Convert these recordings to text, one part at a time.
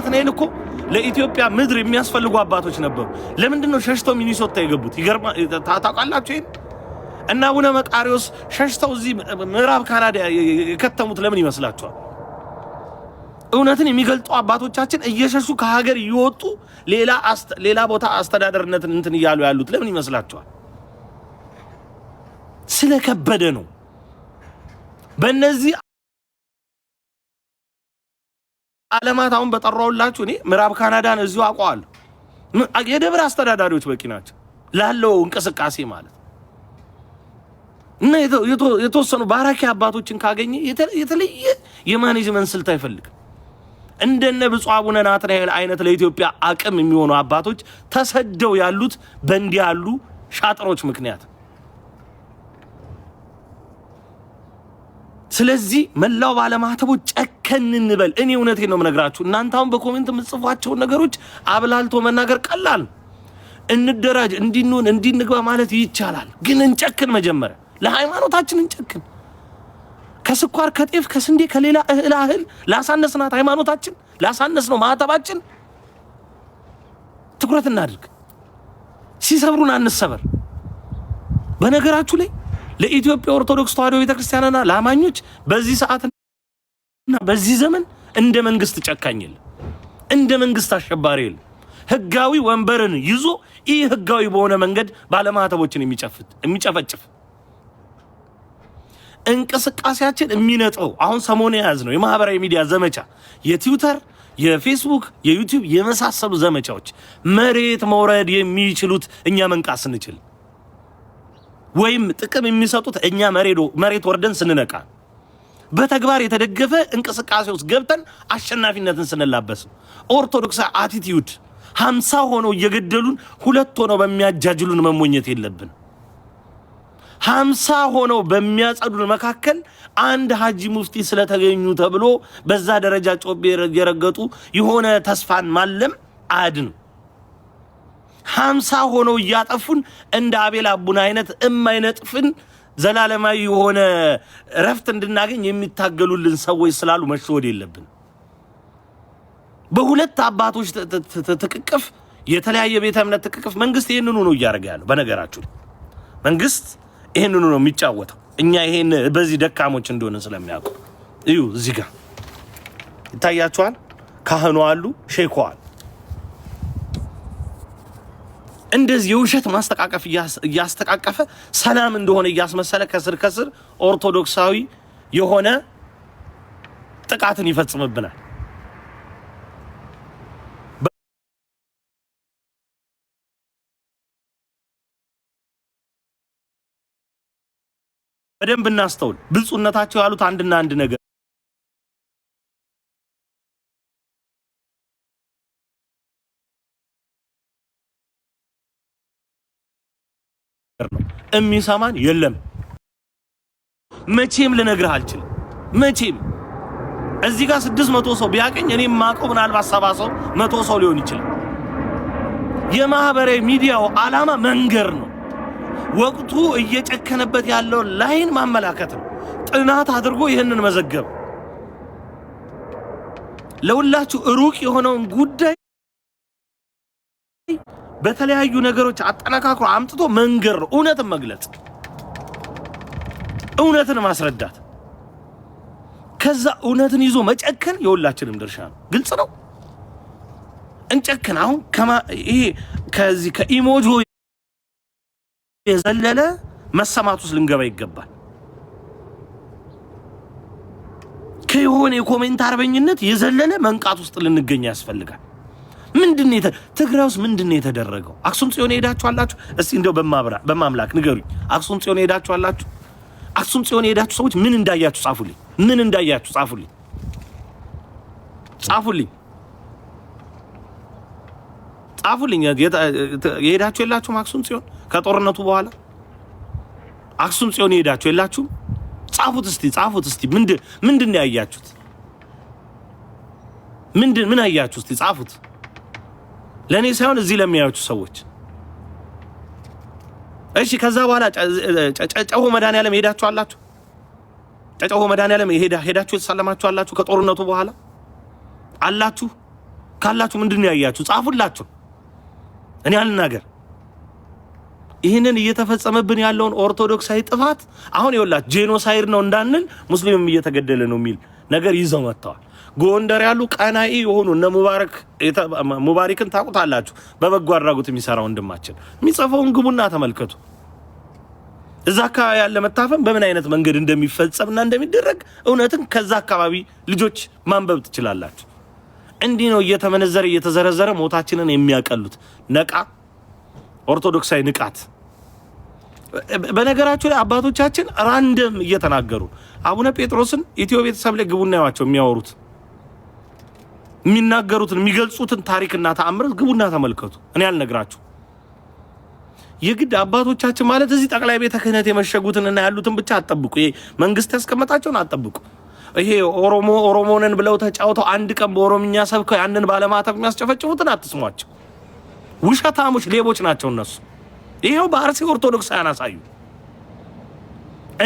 ናትናኤል እኮ ለኢትዮጵያ ምድር የሚያስፈልጉ አባቶች ነበሩ። ለምንድን ነው ሸሽተው ሚኒሶታ የገቡት? ይገርማ ታውቃላችሁ ይሄን? እና አቡነ መቃሪዎስ ሸሽተው እዚህ ምዕራብ ካናዳ የከተሙት ለምን ይመስላችኋል? እውነትን የሚገልጡ አባቶቻችን እየሸሹ ከሀገር እየወጡ ሌላ ቦታ አስተዳደርነትን እንትን እያሉ ያሉት ለምን ይመስላችኋል? ስለከበደ ነው። በእነዚህ ዓለማት አሁን በጠራውላችሁ እኔ ምዕራብ ካናዳን እዚሁ አውቀዋለሁ። የደብረ አስተዳዳሪዎች በቂ ናቸው ላለው እንቅስቃሴ ማለት እና የተወሰኑ ባራኪ አባቶችን ካገኘ የተለየ የማኔጅመንት ስልት አይፈልግም። እንደነ ብፁዕ አቡነ ናትናኤል አይነት ለኢትዮጵያ አቅም የሚሆኑ አባቶች ተሰደው ያሉት በእንዲህ ያሉ ሻጥሮች ምክንያት። ስለዚህ መላው ባለማህተቦች ጨከን እንበል። እኔ እውነቴን ነው የምነግራችሁ። እናንተ አሁን በኮሜንት የምትጽፏቸው ነገሮች አብላልቶ መናገር ቀላል። እንደራጅ፣ እንዲንሆን፣ እንዲንግባ ማለት ይቻላል። ግን እንጨክን። መጀመሪያ ለሃይማኖታችን እንጨክን። ከስኳር ከጤፍ ከስንዴ ከሌላ እህል ላሳነስናት ሃይማኖታችን ላሳነስ ነው ማህተባችን ትኩረት እናድርግ። ሲሰብሩን አንሰበር። በነገራችሁ ላይ ለኢትዮጵያ ኦርቶዶክስ ተዋሕዶ ቤተክርስቲያንና ለአማኞች በዚህ ሰዓትና በዚህ ዘመን እንደ መንግስት ጨካኝ የለም፣ እንደ መንግስት አሸባሪ የለም። ህጋዊ ወንበርን ይዞ ይህ ህጋዊ በሆነ መንገድ ባለማህተቦችን የሚጨፈጭፍ እንቅስቃሴያችን የሚነጠው አሁን ሰሞኑን ያዝ ነው የማህበራዊ ሚዲያ ዘመቻ፣ የትዊተር፣ የፌስቡክ፣ የዩቲዩብ የመሳሰሉ ዘመቻዎች መሬት መውረድ የሚችሉት እኛ መንቃት ስንችል ወይም ጥቅም የሚሰጡት እኛ መሬት ወርደን ስንነቃ በተግባር የተደገፈ እንቅስቃሴ ውስጥ ገብተን አሸናፊነትን ስንላበስ ኦርቶዶክስ አቲቲዩድ 50 ሆነው እየገደሉን 2 ሆነው በሚያጃጅሉን መሞኘት የለብን። 50 ሆነው በሚያጸዱን መካከል አንድ ሀጂ ሙፍቲ ስለተገኙ ተብሎ በዛ ደረጃ ጮቤ የረገጡ የሆነ ተስፋን ማለም አድን 50 ሆነው እያጠፉን እንደ አቤል አቡነ አይነት እማይነጥፍን ዘላለማዊ የሆነ ረፍት እንድናገኝ የሚታገሉልን ሰዎች ስላሉ መሸወድ የለብን። በሁለት አባቶች ትቅቅፍ የተለያየ ቤተ እምነት ትቅቅፍ መንግስት ይሄንኑ ነው እያደረገ ያለው። በነገራችሁ መንግስት ይሄንኑ ነው የሚጫወተው። እኛ ይሄን በዚህ ደካሞች እንደሆነ ስለሚያውቁ እዩ። እዚህ ጋር ይታያችኋል። ካህኑ አሉ፣ ሼኮ አሉ። እንደዚህ የውሸት ማስተቃቀፍ እያስተቃቀፈ ሰላም እንደሆነ እያስመሰለ ከስር ኦርቶዶክሳዊ የሆነ ጥቃትን ይፈጽምብናል። በደንብ እናስተውል። ብፁዕነታቸው ያሉት አንድና አንድ ነገር ነው። የሚሰማን የለም። መቼም ልነግርህ አልችልም። መቼም እዚህ ጋር 600 ሰው ቢያቀኝ እኔም ማቀው ምናልባት 70 ሰው 100 ሰው ሊሆን ይችላል። የማህበራዊ ሚዲያው ዓላማ መንገር ነው። ወቅቱ እየጨከነበት ያለው ላይን ማመላከት ነው። ጥናት አድርጎ ይሄንን መዘገብ ለሁላችሁ ሩቅ የሆነውን ጉዳይ በተለያዩ ነገሮች አጠናካክሮ አምጥቶ መንገር ነው። እውነትን መግለጽ፣ እውነትን ማስረዳት፣ ከዛ እውነትን ይዞ መጨከን የሁላችንም ድርሻ ነው። ግልጽ ነው። እንጨክን። አሁን ይሄ ከዚህ ከኢሞጆ የዘለለ መሰማት ውስጥ ልንገባ ይገባል። ከሆነ የኮሜንት አርበኝነት የዘለለ መንቃት ውስጥ ልንገኝ ያስፈልጋል። ምንድነው ትግራይ ውስጥ ምንድነው የተደረገው? አክሱም ጽዮን ሄዳችሁ አላችሁ? እስቲ እንደው በማምላክ ንገሩኝ። አክሱም ጽዮን ሄዳችሁ አላችሁ? አክሱም ጽዮን ሄዳችሁ ሰዎች ምን እንዳያችሁ ጻፉልኝ። ምን እንዳያችሁ ጻፉልኝ። የሄዳችሁ የላችሁም? አክሱም ጽዮን ከጦርነቱ በኋላ አክሱም ጽዮን ሄዳችሁ የላችሁም? ጻፉት እስቲ ምንድን ነው ያያችሁት? ምን አያችሁ? እስቲ ጻፉት። ለኔ ሳይሆን እዚህ ለሚያዩት ሰዎች። እሺ ከዛ በኋላ ጨጨሆ መድኃኒዓለም ሄዳችሁ አላችሁ? ጨጨሆ መድኃኒዓለም ሄዳችሁ የተሳለማችሁ አላችሁ? ከጦርነቱ በኋላ አላችሁ? ካላችሁ ምንድነው ያያችሁ? ጻፉላችሁ። እኔ አልናገር። ይህንን እየተፈጸመብን ያለውን ኦርቶዶክሳዊ ጥፋት አሁን ይኸውላችሁ ጄኖሳይድ ነው እንዳንል ሙስሊምም እየተገደለ ነው የሚል ነገር ይዘው መጥተዋል። ጎንደር ያሉ ቀናኢ የሆኑ እነ ሙባረክን ታውቁታላችሁ። በበጎ አድራጎት የሚሰራ ወንድማችን የሚጽፈውን ግቡና ተመልከቱ። እዛ አካባቢ ያለ መታፈን በምን አይነት መንገድ እንደሚፈጸምና እንደሚደረግ እውነትን ከዛ አካባቢ ልጆች ማንበብ ትችላላችሁ። እንዲህ ነው እየተመነዘረ እየተዘረዘረ ሞታችንን የሚያቀሉት። ነቃ ኦርቶዶክሳዊ ንቃት። በነገራችሁ ላይ አባቶቻችን ራንደም እየተናገሩ አቡነ ጴጥሮስን ኢትዮ ቤተሰብ ላይ ግቡና ያዋቸው የሚያወሩት የሚናገሩትን የሚገልጹትን ታሪክና ተአምራት ግቡና ተመልከቱ። እኔ አልነግራችሁ። የግድ አባቶቻችን ማለት እዚህ ጠቅላይ ቤተ ክህነት የመሸጉትንና ያሉትን ብቻ አጠብቁ። ይሄ መንግስት ያስቀመጣቸውን አጠብቁ። ይሄ ኦሮሞንን ብለው ተጫውተው አንድ ቀን በኦሮምኛ ሰብከው ያንን ባለማተብ የሚያስጨፈጭፉትን አትስሟቸው። ውሸታሞች፣ ሌቦች ናቸው እነሱ። ይሄው በአርሲ ኦርቶዶክሳውያን አሳዩ።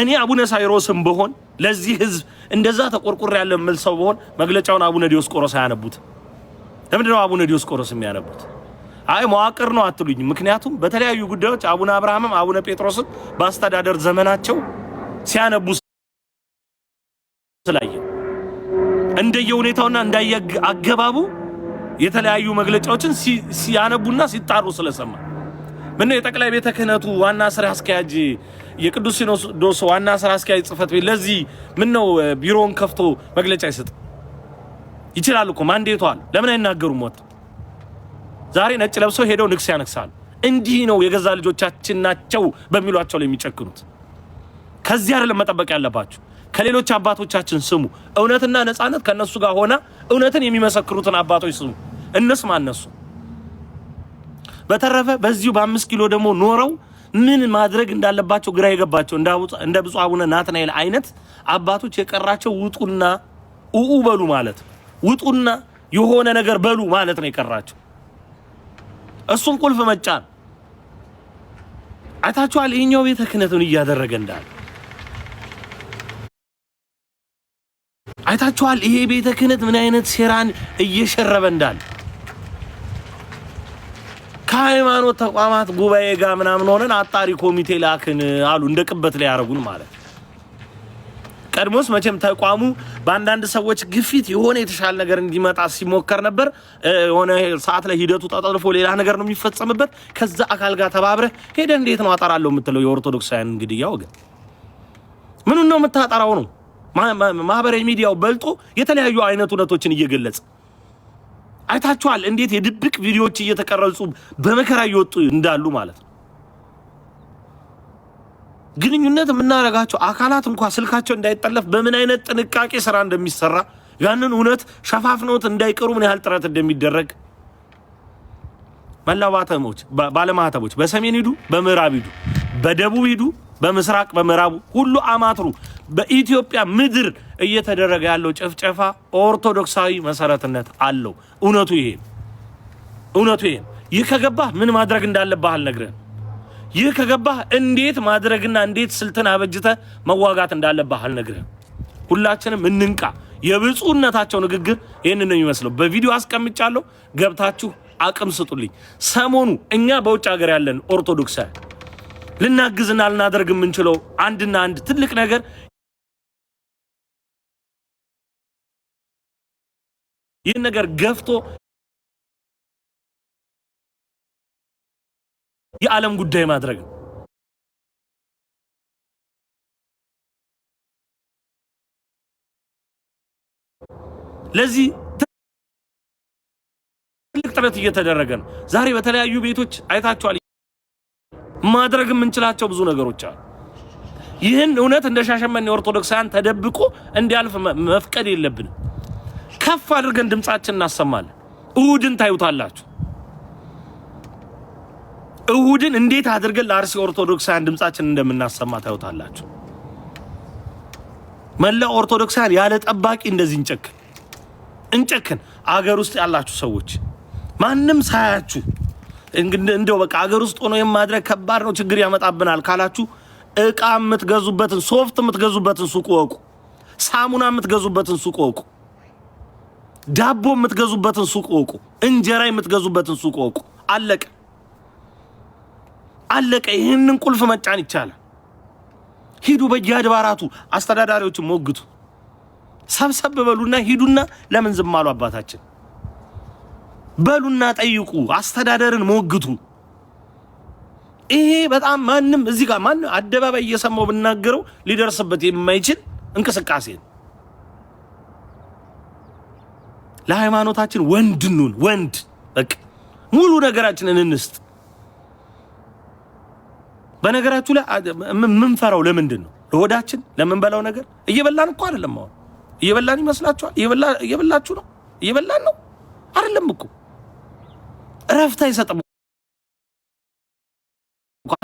እኔ አቡነ ሳይሮስም በሆን ለዚህ ህዝብ እንደዛ ተቆርቆር ያለ መልሰው በሆን መግለጫውን አቡነ ዲዮስቆሮስ ያነቡት። ለምንድነው አቡነ ዲዮስቆሮስ የሚያነቡት? አይ መዋቅር ነው አትሉኝ። ምክንያቱም በተለያዩ ጉዳዮች አቡነ አብርሃምም አቡነ ጴጥሮስም በአስተዳደር ዘመናቸው ሲያነቡ ስላየ እንደየሁኔታውና እንዳያገባቡ የተለያዩ መግለጫዎችን ሲያነቡና ሲጣሩ ስለሰማ ምነው የጠቅላይ ቤተ ክህነቱ ዋና ስራ አስኪያጅ የቅዱስ ሲኖዶስ ዋና ስራ አስኪያጅ ጽፈት ቤት ለዚህ ምነው ቢሮውን ከፍቶ መግለጫ ይሰጥ ይችላል እኮ ማንዴቷል። ለምን አይናገሩም? ወጥ ዛሬ ነጭ ለብሰው ሄደው ንክስ ያነክሳሉ። እንዲህ ነው የገዛ ልጆቻችን ናቸው በሚሏቸው ላይ የሚጨክኑት። ከዚህ አይደለም መጠበቅ ያለባችሁ። ከሌሎች አባቶቻችን ስሙ። እውነትና ነፃነት ከነሱ ጋር ሆና እውነትን የሚመሰክሩትን አባቶች ስሙ። እነሱ ማነሱ? በተረፈ በዚሁ በ5 ኪሎ ደግሞ ኖረው ምን ማድረግ እንዳለባቸው ግራ የገባቸው እንደ ብፁዕ አቡነ ናትናኤል አይነት አባቶች የቀራቸው ውጡና በሉ ማለት ውጡና የሆነ ነገር በሉ ማለት ነው የቀራቸው። እሱን ቁልፍ መጫን አይታችኋል። ይሄኛው ቤተ ክህነቱን እያደረገ እንዳለ አይታችኋል። ይሄ ቤተ ክህነት ምን አይነት ሴራን እየሸረበ እንዳለ ከሃይማኖት ተቋማት ጉባኤ ጋር ምናምን ሆነን አጣሪ ኮሚቴ ላክን አሉ። እንደቅበት ላይ ያረጉን ማለት ቀድሞስ መቼም ተቋሙ በአንዳንድ ሰዎች ግፊት የሆነ የተሻለ ነገር እንዲመጣ ሲሞከር ነበር። የሆነ ሰዓት ላይ ሂደቱ ተጠልፎ ሌላ ነገር ነው የሚፈጸምበት። ከዛ አካል ጋር ተባብረ ሄደ እንዴት ነው አጣራለሁ የምትለው? የኦርቶዶክሳውያን እንግዲህ ያው ግን ምን ነው የምታጣራው ነው? ማህበራዊ ሚዲያው በልጦ የተለያዩ አይነት እውነቶችን እየገለጸ አይታችኋል። እንዴት የድብቅ ቪዲዮዎች እየተቀረጹ በመከራ እየወጡ እንዳሉ ማለት ነው። ግንኙነት የምናረጋቸው አካላት እንኳን ስልካቸው እንዳይጠለፍ በምን አይነት ጥንቃቄ ስራ እንደሚሰራ ያንን እውነት ሸፋፍነውት እንዳይቀሩ ምን ያህል ጥረት እንደሚደረግ መላዋተሞች ባለማህተቦች በሰሜን ሂዱ፣ በምዕራብ ሂዱ፣ በደቡብ ሂዱ፣ በምስራቅ በምዕራቡ ሁሉ አማትሩ። በኢትዮጵያ ምድር እየተደረገ ያለው ጭፍጨፋ ኦርቶዶክሳዊ መሰረትነት አለው። እውነቱ ይሄ ይህ ከገባህ ምን ማድረግ እንዳለብህ አልነግርህም። ይህ ከገባህ እንዴት ማድረግና እንዴት ስልትን አበጅተ መዋጋት እንዳለብህ አልነግርህም። ሁላችንም እንንቃ። የብፁዕነታቸው ንግግር ይሄንን ነው የሚመስለው። በቪዲዮ አስቀምጫለሁ፣ ገብታችሁ አቅም ስጡልኝ። ሰሞኑ እኛ በውጭ ሀገር ያለን ኦርቶዶክሳዊ ልናግዝና ልናደርግ የምንችለው አንድና አንድ ትልቅ ነገር ይህን ነገር ገፍቶ የዓለም ጉዳይ ማድረግ ነው። ለዚህ ትልቅ ጥረት እየተደረገ ነው። ዛሬ በተለያዩ ቤቶች አይታችኋል። ማድረግ የምንችላቸው ብዙ ነገሮች አሉ። ይህን እውነት እንደ ሻሸመኔ ኦርቶዶክሳውያን ተደብቆ እንዲያልፍ መፍቀድ የለብንም። ከፍ አድርገን ድምጻችን እናሰማለን። እሁድን ታዩታላችሁ። እሁድን እንዴት አድርገን ለአርሲ ኦርቶዶክሳውያን ድምጻችን እንደምናሰማ ታዩታላችሁ። መላው ኦርቶዶክሳውያን ያለ ጠባቂ እንደዚህ እንጨክን። አገር ውስጥ ያላችሁ ሰዎች ማንም ሳያችሁ እንደው በቃ አገር ውስጥ ሆኖ የማድረግ ከባድ ነው ችግር ያመጣብናል ካላችሁ እቃ የምትገዙበትን ሶፍት የምትገዙበትን ሱቅ ወቁ። ሳሙና የምትገዙበትን ሱቅ ወቁ። ዳቦ የምትገዙበትን ሱቅ ወቁ። እንጀራ የምትገዙበትን ሱቅ ወቁ። አለቀ አለቀ። ይሄንን ቁልፍ መጫን ይቻላል። ሂዱ በየአድባራቱ አስተዳዳሪዎችን ሞግቱ። ሰብሰብ በሉና ሂዱና ለምን ዝም አሉ አባታችን በሉና ጠይቁ። አስተዳደርን ሞግቱ። ይሄ በጣም ማንም እዚህ ጋር ማንም አደባባይ እየሰማው ብናገረው ሊደርስበት የማይችል እንቅስቃሴ ነው። ለሃይማኖታችን ወንድኑን ወንድ በቃ ሙሉ ነገራችንን እንስጥ። በነገራችሁ ላይ ምን ፈራው ለምንድን ነው? ለሆዳችን ለምንበላው ነገር እየበላን እኮ አይደለም። አሁን እየበላን ይመስላችኋል? እየበላችሁ ነው? እየበላን ነው አይደለም እኮ። እረፍት አይሰጥም።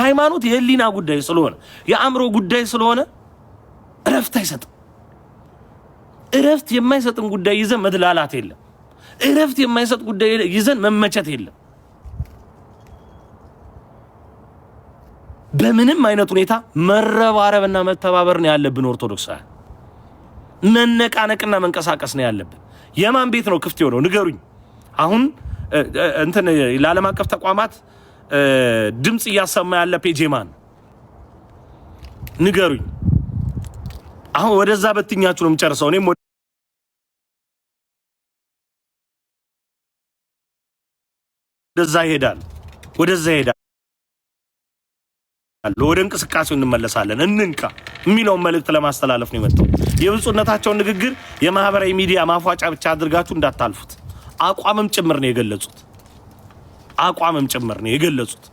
ሃይማኖት የህሊና ጉዳይ ስለሆነ የአእምሮ ጉዳይ ስለሆነ እረፍት አይሰጥም። እረፍት የማይሰጥን ጉዳይ ይዘን መድላላት የለም። እረፍት የማይሰጥ ጉዳይ ይዘን መመቸት የለም። በምንም አይነት ሁኔታ መረባረብና መተባበር ነው ያለብን። ኦርቶዶክሳውያን መነቃነቅና መንቀሳቀስ ነው ያለብን። የማን ቤት ነው ክፍት የሆነው ንገሩኝ። አሁን እንትን ለዓለም አቀፍ ተቋማት ድምጽ እያሰማ ያለ ፔጅ የማን ንገሩኝ። አሁን ወደዛ በትኛችሁ ነው የምጨርሰው። እኔም ወደዛ ይሄዳል። ወደ እንቅስቃሴው እንመለሳለን። እንንቃ የሚለውን መልእክት ለማስተላለፍ ነው የመጣው። የብፁዕነታቸውን ንግግር የማህበራዊ ሚዲያ ማፏጫ ብቻ አድርጋችሁ እንዳታልፉት። አቋምም ጭምር ነው የገለጹት።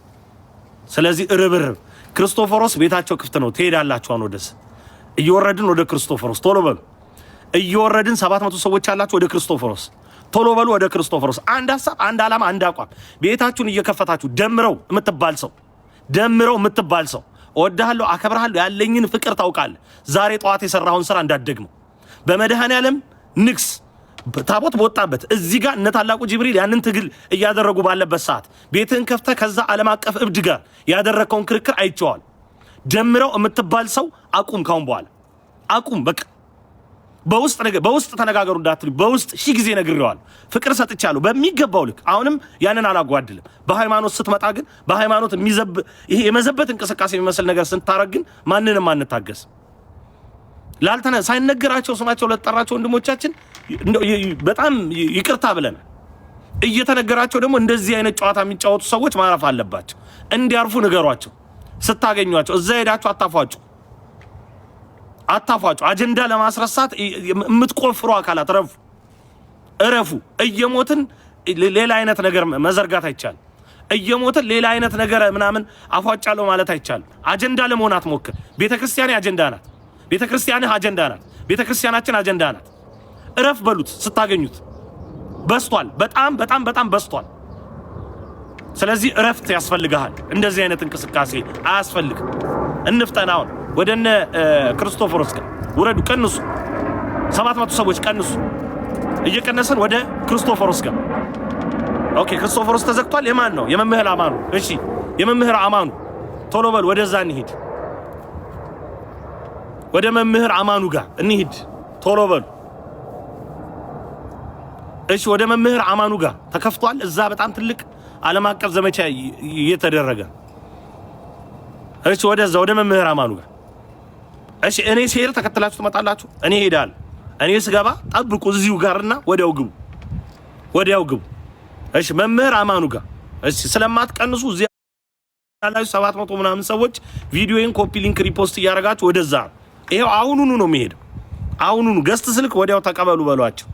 ስለዚህ ርብርብ ክርስቶፎሮስ ቤታቸው ክፍት ነው። ትሄዳላችሁ። አሁን ወደስ እየወረድን ወደ ክርስቶፎሮስ ቶሎ በሉ። እየወረድን 700 ሰዎች አላችሁ። ወደ ክርስቶፎሮስ ቶሎ በሉ። ወደ ክርስቶፎሮስ አንድ ሐሳብ፣ አንድ ዓላማ፣ አንድ አቋም። ቤታችሁን እየከፈታችሁ ደምረው የምትባል ሰው እወድሃለሁ፣ አከብርሃለሁ፣ ያለኝን ፍቅር ታውቃለህ። ዛሬ ጠዋት የሰራውን ስራ እንዳትደግመው። በመድኃኔዓለም ንግስ ታቦት በወጣበት እዚህ ጋር እነ ታላቁ ጅብሪል ያንን ትግል እያደረጉ ባለበት ሰዓት ቤትህን ከፍተህ ከዛ ዓለም አቀፍ እብድ ጋር ያደረከውን ክርክር አይቼዋል። ደምረው የምትባል ሰው አቁም። ካሁን በኋላ አቁም። በቃ በውስጥ ተነጋገሩ እንዳትሉ በውስጥ ሺህ ጊዜ ነግሬዋለሁ። ፍቅር ሰጥቻለሁ በሚገባው ልክ። አሁንም ያንን አላጓድልም። በሃይማኖት ስትመጣ ግን በሃይማኖት ይሄ የመዘበት እንቅስቃሴ የሚመስል ነገር ስንታረግ ግን ማንንም አንታገስ። ሳይነገራቸው ስማቸው ለተጠራቸው ወንድሞቻችን በጣም ይቅርታ ብለናል። እየተነገራቸው ደግሞ እንደዚህ አይነት ጨዋታ የሚጫወቱ ሰዎች ማረፍ አለባቸው። እንዲያርፉ ንገሯቸው። ስታገኟቸው እዛ ሄዳችሁ አታፏጩ። አጀንዳ ለማስረሳት የምትቆፍሩ አካላት እረፉ። እየሞትን ሌላ አይነት ነገር መዘርጋት አይቻልም። እየሞትን ሌላ አይነት ነገር ምናምን አፏጫለሁ ማለት አይቻልም። አጀንዳ ለመሆን አትሞክር። ቤተክርስቲያኔ አጀንዳ ናት። ቤተክርስቲያንህ አጀንዳ ናት። ቤተክርስቲያናችን አጀንዳ ናት። እረፍ በሉት ስታገኙት። በስቷል። በጣም በስቷል። ስለዚህ እረፍት ያስፈልጋል። እንደዚህ አይነት እንቅስቃሴ አያስፈልግም። እንፍጠናውን ወደነ ክርስቶፎሮስ ጋር ውረዱ። ቀንሱ። 700 ሰዎች ቀንሱ። እየቀነሰን ወደ ክርስቶፎሮስ ጋር። ኦኬ፣ ክርስቶፎሮስ ተዘግቷል። የማን ነው? የመምህር አማኑ። እሺ፣ የመምህር አማኑ ቶሎ በል። ወደዛ እንሂድ። ወደ መምህር አማኑ ጋር እንሂድ። ቶሎ በሉ። እሺ፣ ወደ መምህር አማኑ ጋር ተከፍቷል። እዛ በጣም ትልቅ ዓለም አቀፍ ዘመቻ እየተደረገ። እሺ፣ ወደ መምህር አማኑ ጋር። እሺ፣ እኔ ሲሄድ ተከትላችሁ ትመጣላችሁ። እኔ ሄዳለሁ። እኔ ስገባ ጠብቁ እዚሁ ጋርና ወዲያው ግቡ። እሺ፣ መምህር አማኑ ጋር። እሺ፣ ስለማትቀንሱ እዚህ ያላችሁ 700 ምናምን ሰዎች ቪዲዮን ኮፒ ሊንክ ሪፖስት እያደረጋችሁ ወደዛ። ይሄው አሁኑኑ ነው የሚሄደው። አሁኑኑ ገስት ስልክ ወዲያው ተቀበሉ በሏቸው።